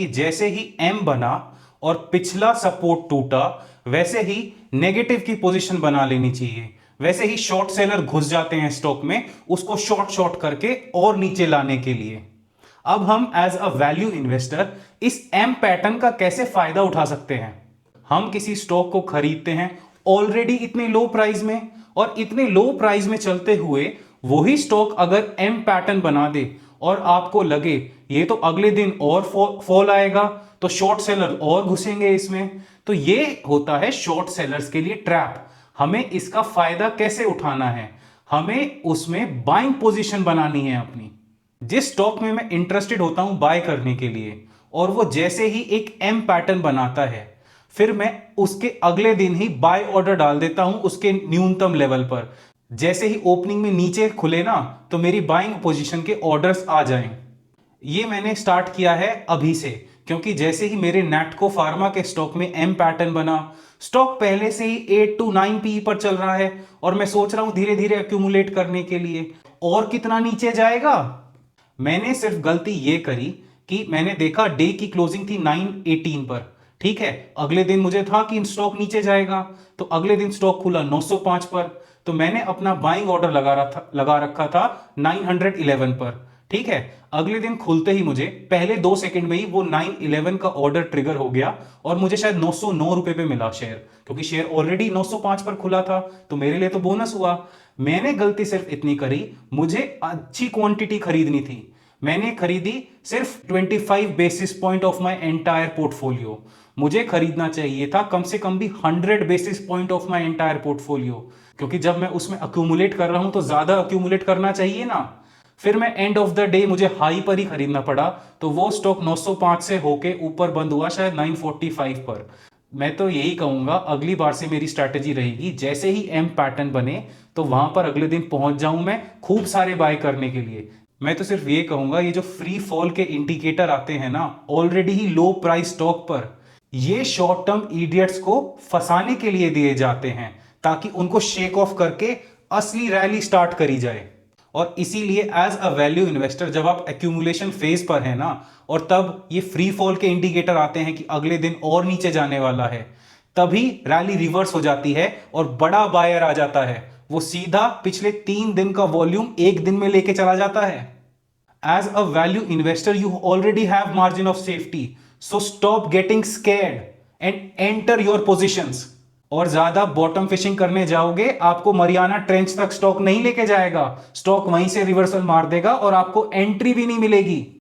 कि जैसे ही एम बना और पिछला सपोर्ट टूटा, वैसे ही नेगेटिव की पोजीशन बना लेनी चाहिए। वैसे ही शॉर्ट सेलर घुस जाते हैं स्टॉक में, उसको शॉर्ट शॉर्ट करके और नीचे लाने के लिए। अब हम एज अ वैल्यू इन्वेस्टर इस एम पैटर्न का कैसे फायदा उठा सकते हैं। हम किसी स्टॉक को खरीदते हैं ऑलरेडी इतने लो प्राइस में, और इतने लो प्राइस में चलते हुए वही स्टॉक अगर एम पैटर्न बना दे और आपको लगे ये तो अगले दिन और फॉल आएगा, तो शॉर्ट सेलर और घुसेंगे इसमें। तो ये होता है शॉर्ट सेलर्स के लिए ट्रैप। हमें इसका फायदा कैसे उठाना है, हमें उसमें बाइंग पोजीशन बनानी है अपनी। जिस स्टॉक में मैं इंटरेस्टेड होता हूं बाय करने के लिए, और वो जैसे ही एक एम पैटर्न बनाता है, फिर मैं उसके अगले दिन ही बाय ऑर्डर डाल देता हूं उसके न्यूनतम लेवल पर। जैसे ही ओपनिंग में नीचे खुले ना, तो मेरी बाइंग पोजीशन के ऑर्डर्स आ जाएं। ये मैंने स्टार्ट किया है अभी से, क्योंकि जैसे ही मेरे नेटको फार्मा के स्टॉक में एम पैटर्न बना, स्टॉक पहले से ही 8 to 9 पी पर चल रहा है, और मैं सोच रहा हूं धीरे धीरे एक्यूमुलेट करने के लिए और कितना नीचे जाएगा। मैंने सिर्फ गलती ये करी कि मैंने देखा डे की क्लोजिंग थी 918 पर, ठीक है, अगले दिन मुझे था कि स्टॉक नीचे जाएगा, तो अगले दिन स्टॉक खुला 905 पर, तो मैंने अपना बाइंग ऑर्डर लगा रखा था 911 पर, ठीक है। अगले दिन खुलते ही मुझे पहले 2 सेकंड में ही वो 911 का ऑर्डर ट्रिगर हो गया, और मुझे शायद 909 रुपए पे मिला शेयर, क्योंकि शेयर ऑलरेडी 905 पर खुला था, तो मेरे लिए तो बोनस हुआ। मैंने गलती सिर्फ इतनी करी, मुझे अच्छी क्वांटिटी खरीदनी थी। मैंने खरीदी सिर्फ 25 basis point of my entire portfolio. मुझे खरीदना चाहिए था कम से कम भी 100 basis point of my entire portfolio, क्योंकि जब मैं उसमें अक्यूमुलेट कर रहा हूं तो ज्यादा अक्यूमुलेट करना चाहिए ना। फिर मैं एंड ऑफ द डे मुझे हाई पर ही खरीदना पड़ा, तो वो स्टॉक 905 से होके ऊपर बंद हुआ शायद 945 पर। मैं तो यही कहूंगा अगली बार से मेरी स्ट्रैटेजी रहेगी, जैसे ही एम पैटर्न बने तो वहां पर अगले दिन पहुंच जाऊं मैं खूब सारे बाय करने के लिए। मैं तो सिर्फ ये कहूंगा, ये जो फ्री फॉल के इंडिकेटर आते हैं ना ऑलरेडी ही लो प्राइस स्टॉक पर, ये शॉर्ट टर्म इडियट्स को फंसाने के लिए दिए जाते हैं, ताकि उनको शेक ऑफ करके असली रैली स्टार्ट करी जाए। और इसीलिए एज अ वैल्यू इन्वेस्टर जब आप एक्यूमुलेशन फेज पर है ना, और तब ये फ्री फॉल के इंडिकेटर आते हैं कि अगले दिन और नीचे जाने वाला है, तभी रैली रिवर्स हो जाती है और बड़ा बायर आ जाता है। वो सीधा पिछले 3 दिन का वॉल्यूम एक दिन में लेके चला जाता है। As a value investor you already have margin of safety, so stop getting scared and enter your positions. और ज्यादा बॉटम फिशिंग करने जाओगे, आपको मरियाना ट्रेंच तक स्टॉक नहीं लेके जाएगा, स्टॉक वहीं से रिवर्सल मार देगा और आपको एंट्री भी नहीं मिलेगी।